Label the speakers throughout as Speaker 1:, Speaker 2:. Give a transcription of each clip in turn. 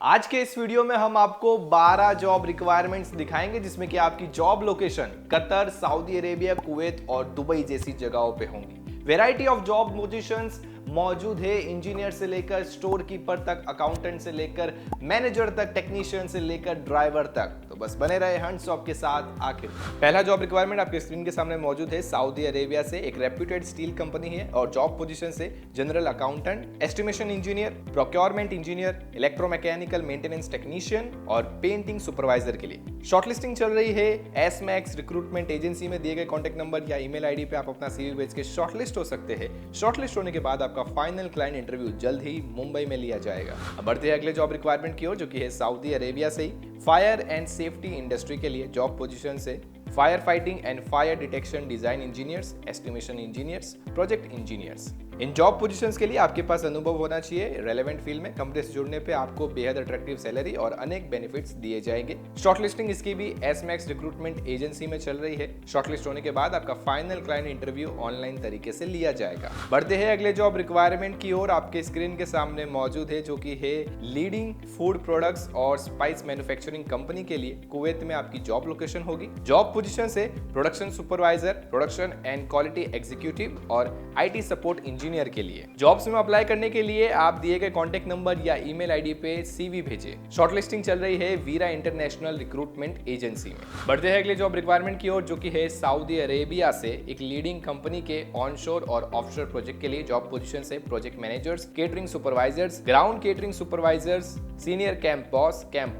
Speaker 1: आज के इस वीडियो में हम आपको 12 जॉब रिक्वायरमेंट्स दिखाएंगे जिसमें कि आपकी job location Qatar, Saudi Arabia, Kuwait और दुबई जैसी जगहों पे होंगी। वैरायटी ऑफ जॉब पोजीशंस मौजूद है, इंजीनियर से लेकर स्टोर कीपर तक, अकाउंटेंट से लेकर मैनेजर तक, टेक्नीशियन से लेकर ड्राइवर तक। तो बस बने रहे हंट्सऑफ के साथ आखिर। पहला जॉब रिक्वायरमेंट आपके स्क्रीन के सामने मौजूद है। सऊदी अरेबिया से एक रेप्यूटेड स्टील कंपनी है और जॉब पोजीशन से general accountant, estimation engineer, procurement engineer, electromechanical maintenance technician और पेंटिंग सुपरवाइजर के लिए शॉर्टलिस्टिंग चल रही है। एसमैक्स रिक्रूटमेंट एजेंसी में दिए गए कॉन्टैक्ट नंबर या ईमेल आईडी पे आप अपना सीवी भेज के शॉर्टलिस्ट हो सकते हैं। शॉर्टलिस्ट होने के बाद आपका फाइनल क्लाइंट इंटरव्यू जल्द ही मुंबई में लिया जाएगा। अब बढ़ते हैं अगले जॉब रिक्वायरमेंट की ओर, जो कि है सऊदी अरेबिया से ही फायर एंड सेफ्टी इंडस्ट्री के लिए जॉब पोजीशन से fire fighting and fire detection design engineers, estimation engineers, project engineers. In job positions के लिए आपके पास अनुभव होना चाहिए। रेलेवेंट फील्ड में कंपनी से जुड़ने पे आपको बेहद अट्रैक्टिव सैलरी और अनेक बेनिफिट्स दिए जाएंगे। शॉर्टलिस्टिंग इसकी भी एसमैक्स रिक्रूटमेंट एजेंसी में चल रही है। शॉर्टलिस्ट होने के बाद आपका फाइनल क्लाइंट इंटरव्यू ऑनलाइन तरीके से लिया जाएगा। बढ़ते हैं अगले जॉब रिक्वायरमेंट की ओर, आपके स्क्रीन के सामने मौजूद है, जो कि है लीडिंग फूड प्रोडक्ट्स और स्पाइस मैन्युफैक्चरिंग कंपनी के लिए कुवैत में आपकी जॉब लोकेशन होगी। जॉब पोजीशन से production supervisor, production and quality executive और आईटी सपोर्ट इंजीनियर के लिए। जॉब्स में अप्लाई करने के लिए आप दिए गए कॉन्टैक्ट नंबर या ईमेल आईडी पे सीवी भेजें। शॉर्टलिस्टिंग चल रही है वीरा इंटरनेशनल रिक्रूटमेंट एजेंसी में। बढ़ते हैं अगले जॉब रिक्वायरमेंट की ओर, जो कि है सऊदी अरेबिया से एक लीडिंग कंपनी के ऑनशोर और ऑफशोर प्रोजेक्ट के लिए जॉब पोजीशन से project managers, catering supervisors, ground catering supervisors, senior camp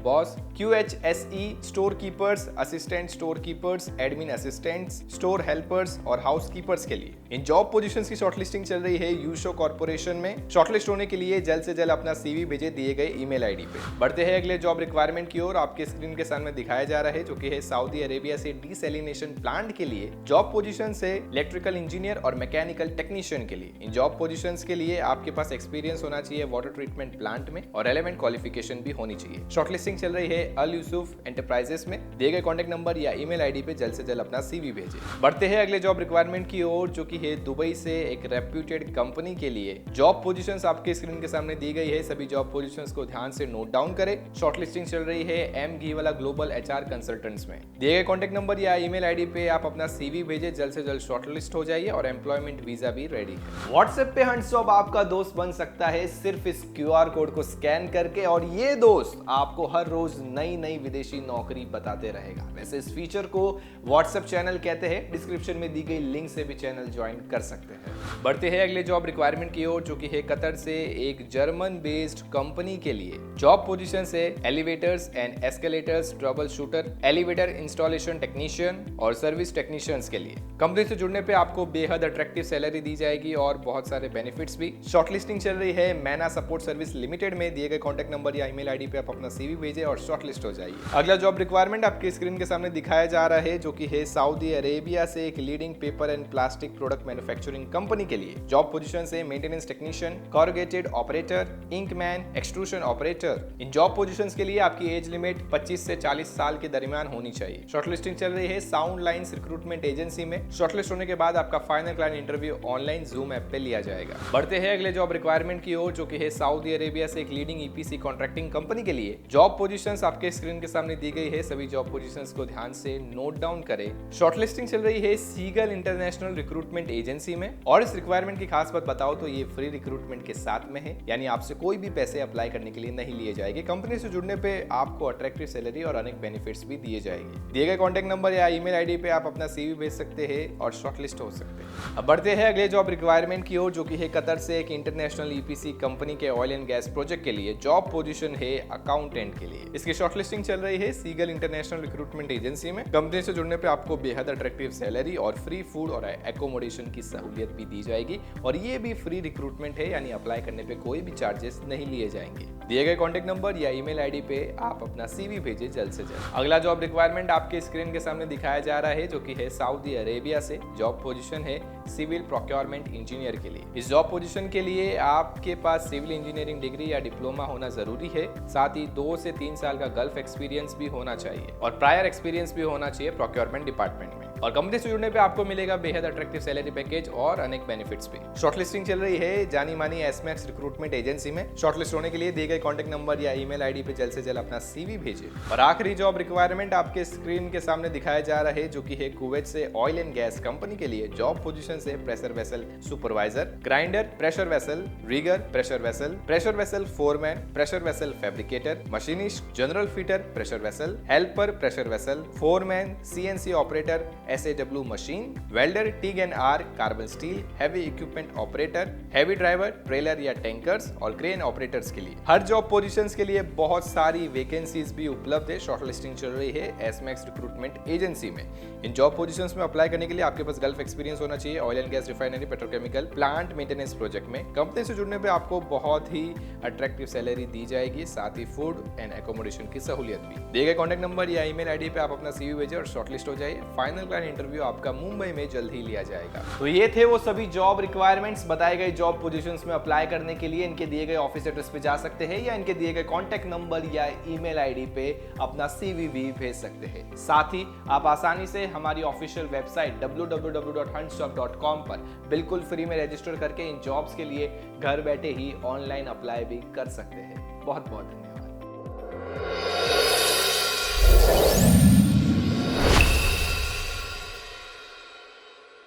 Speaker 1: boss, QHSE store keepers, assistant store keepers, admin assistants, store helpers और हाउस कीपर्स के लिए। इन जॉब पोजीशंस की shortlisting चल रही है यूशो कॉर्पोरेशन में। शॉर्टलिस्ट होने के लिए जल्द से जल्द अपना सीवी भेजे दिए गए ईमेल आईडी पे। बढ़ते हैं अगले जॉब रिक्वायरमेंट की ओर, आपके स्क्रीन के सामने दिखाया जा रहा है, जो कि है सऊदी अरेबिया से डीसैलिनेशन प्लांट के लिए जॉब पोजीशन से इलेक्ट्रिकल इंजीनियर और मैकेनिकल टेक्नीशियन के लिए। इन जॉब पोजीशंस के लिए आपके पास एक्सपीरियंस होना चाहिए वाटर ट्रीटमेंट प्लांट में और रेलेवेंट क्वालिफिकेशन भी होनी चाहिए। शॉर्टलिस्टिंग चल रही है अल यूसुफ एंटरप्राइजेस में। दिए गए कॉन्टैक्ट नंबर या ईमेल आईडी पे जल्द से जल्द अपना सीवी भेजें। बढ़ते हैं अगले जॉब रिक्वायरमेंट की ओर, जो कि है दुबई से एक रेप्यूटेड कंपनी के लिए जॉब पोजीशंस आपके स्क्रीन के सामने दी गई है। सभी जॉब पोजीशंस को ध्यान से नोट डाउन करें। शॉर्टलिस्टिंग चल रही है एम घी वाला ग्लोबल एचआर कंसल्टेंट्स में। दिए गए कॉन्टैक्ट नंबर या ईमेल आईडी पे आप अपना सीवी भेजें। जल्द से जल्द शॉर्टलिस्ट हो जाइए और एम्प्लॉयमेंट वीजा भी रेडी है। व्हाट्सएप पे हंट्सऑफ आपका दोस्त बन सकता है सिर्फ इस क्यूआर कोड को स्कैन करके, और ये दोस्त आपको हर रोज नई नई विदेशी नौकरी बताते रहेगा। वैसे इस फीचर को व्हाट्सएप चैनल कहते हैं। डिस्क्रिप्शन में दी गई लिंक से भी चैनल ज्वाइन कर सकते हैं। बढ़ते हैं अगले जॉब रिक्वायरमेंट की ओर, जो कि है कतर से एक जर्मन बेस्ड कंपनी के लिए जॉब पोजीशन से elevators and escalators trouble shooter, elevator installation technician और सर्विस टेक्नीशियंस के लिए। कंपनी से जुड़ने पे आपको बेहद अट्रैक्टिव सैलरी दी जाएगी और बहुत सारे बेनिफिट्स भी। शॉर्टलिस्टिंग चल रही है मैना सपोर्ट सर्विस लिमिटेड में। दिए गए कॉन्टैक्ट नंबर या ईमेल आईडी पे आप अपना सीवी भेजें और शॉर्टलिस्ट हो जाइए। अगला जॉब रिक्वायरमेंट आपके स्क्रीन के सामने दिखाया जा रहा है, जो कि है सऊदी अरेबिया से एक leading paper and plastic product manufacturing company के लिए जॉब पोजीशन से maintenance technician, corrugated operator, inkman, extrusion operator. इन जॉब पोजीशंस के लिए आपकी एज लिमिट 25 से 40 साल के दरमियान होनी चाहिए। शॉर्टलिस्टिंग चल रही है साउंड लाइंस रिक्रूटमेंट एजेंसी में। शॉर्टलिस्ट होने के बाद आपका final client interview online zoom app पे लिया जाएगा। बढ़ते हैं अगले जॉब रिक्वायरमेंट की ओर, जो कि है सऊदी अरेबिया से एक लीडिंग ईपीसी कॉन्ट्रैक्टिंग कंपनी के लिए जॉब पोजीशंस आपके स्क्रीन के सामने दी गई है। सभी जॉब पोजीशंस को ध्यान से नोट डाउन करें। शॉर्टलिस्टिंग चल रही है सीगल इंटरनेशनल रिक्रूटमेंट एजेंसी में, और इस रिक्वायरमेंट की खास बात बताओ तो ये फ्री रिक्रूटमेंट के साथ में है, यानी आपसे कोई भी पैसे अप्लाई करने के लिए नहीं लिए जाएंगे। कंपनी से जुड़ने पे आपको अट्रैक्टिव सैलरी और अनेक बेनिफिट्स भी दिए जाएंगे। दिए गए कॉन्टैक्ट नंबर या ईमेल आईडी पे आप अपना सीवी भेज सकते हैं और शॉर्टलिस्ट हो सकते हैं। अब बढ़ते हैं अगले जॉब रिक्वायरमेंट की ओर, जो कि है कतर से एक इंटरनेशनल ईपीसी कंपनी के ऑयल एंड गैस प्रोजेक्ट के लिए जॉब पोजीशन है अकाउंटेंट के लिए। इसकी शॉर्टलिस्टिंग चल रही है सीगल इंटरनेशनल रिक्रूटमेंट एजेंसी में। कंपनी से जुड़ने पे आपको बेहद अट्रैक्टिव सैलरी और फ्री फूड और एकोमोडेशन की सहूलियत भी दी जाएगी, और ये भी फ्री रिक्रूटमेंट है, यानी अप्लाई करने पे कोई भी चार्जेस नहीं लिए जाएंगे। दिए गए कॉन्टैक्ट नंबर या ईमेल आईडी पे आप अपना सीवी भेजें जल्द से जल्द। अगला जॉब रिक्वायरमेंट आपके स्क्रीन के सामने दिखाया जा रहा है, जो कि है सऊदी अरेबिया से। जॉब पोजीशन है सिविल प्रोक्योरमेंट इंजीनियर के लिए। इस जॉब पोजीशन के लिए आपके पास सिविल इंजीनियरिंग डिग्री या डिप्लोमा होना जरूरी है। साथ ही 2 से 3 साल का गल्फ एक्सपीरियंस भी होना चाहिए और प्रायर एक्सपीरियंस भी होना चाहिए प्रोक्योरमेंट डिपार्टमेंट में। और कंपनी से जुड़ने पे आपको मिलेगा बेहद अट्रैक्टिव सैलरी पैकेज और अनेक बेनिफिट्स भी। शॉर्टलिस्टिंग चल रही है जानी मानी एसमैक्स रिक्रूटमेंट एजेंसी में। शॉर्टलिस्ट होने के लिए दिए गए कॉन्टैक्ट नंबर या ईमेल आईडी पे जल्द से जल्द अपना सीवी भेजिए। और आखिरी जॉब रिक्वायरमेंट आपके स्क्रीन के सामने दिखाया जा रहा है, जो कि है कुवैत से ऑयल एंड गैस कंपनी के लिए। जॉब पोजीशन है pressure vessel supervisor, grinder, pressure vessel rigger, pressure vessel foreman, pressure vessel fabricator, machinist, general fitter, pressure vessel helper, pressure vessel foreman, CNC operator, SAW machine, welder, TIG and R, carbon steel, heavy equipment operator, heavy driver, trailer या tankers और crane operators के लिए। हर job positions के लिए बहुत सारी vacancies भी उपलब्ध है। शॉर्टलिस्टिंग चल रही है एसमैक्स रिक्रूटमेंट एजेंसी में। इन जॉब पोजीशंस में अप्लाई करने के लिए आपके पास गल्फ एक्सपीरियंस होना चाहिए। Oil and gas, refinery, petrochemical plant maintenance project में कंपनी से जुड़ने पे आपको बहुत ही अट्रैक्टिव सैलरी दी जाएगी, साथ ही फूड एंड एकोमोडेशन की सहूलियत भी। दिए गए कॉन्टैक्ट नंबर या ईमेल आईडी पे आप अपना सीवी भेजें और शॉर्टलिस्ट हो जाइए। फाइनल क्लाइंट इंटरव्यू आपका मुंबई में जल्द ही लिया जाएगा। तो ये थे वो सभी जॉब रिक्वायरमेंट्स। बताए गए जॉब पोजीशंस में अप्लाई करने के लिए इनके दिए गए ऑफिस एड्रेस पे जा सकते हैं या इनके दिए गए कॉन्टैक्ट नंबर या ईमेल आईडी पे अपना सीवी भी भेज सकते हैं। साथ ही आप आसानी से हमारी ऑफिशियल वेबसाइट www.hunchjob.com पर बिल्कुल फ्री में रजिस्टर करके इन जॉब्स के लिए घर बैठे ही ऑनलाइन अप्लाई भी कर सकते हैं। बहुत बहुत धन्यवाद।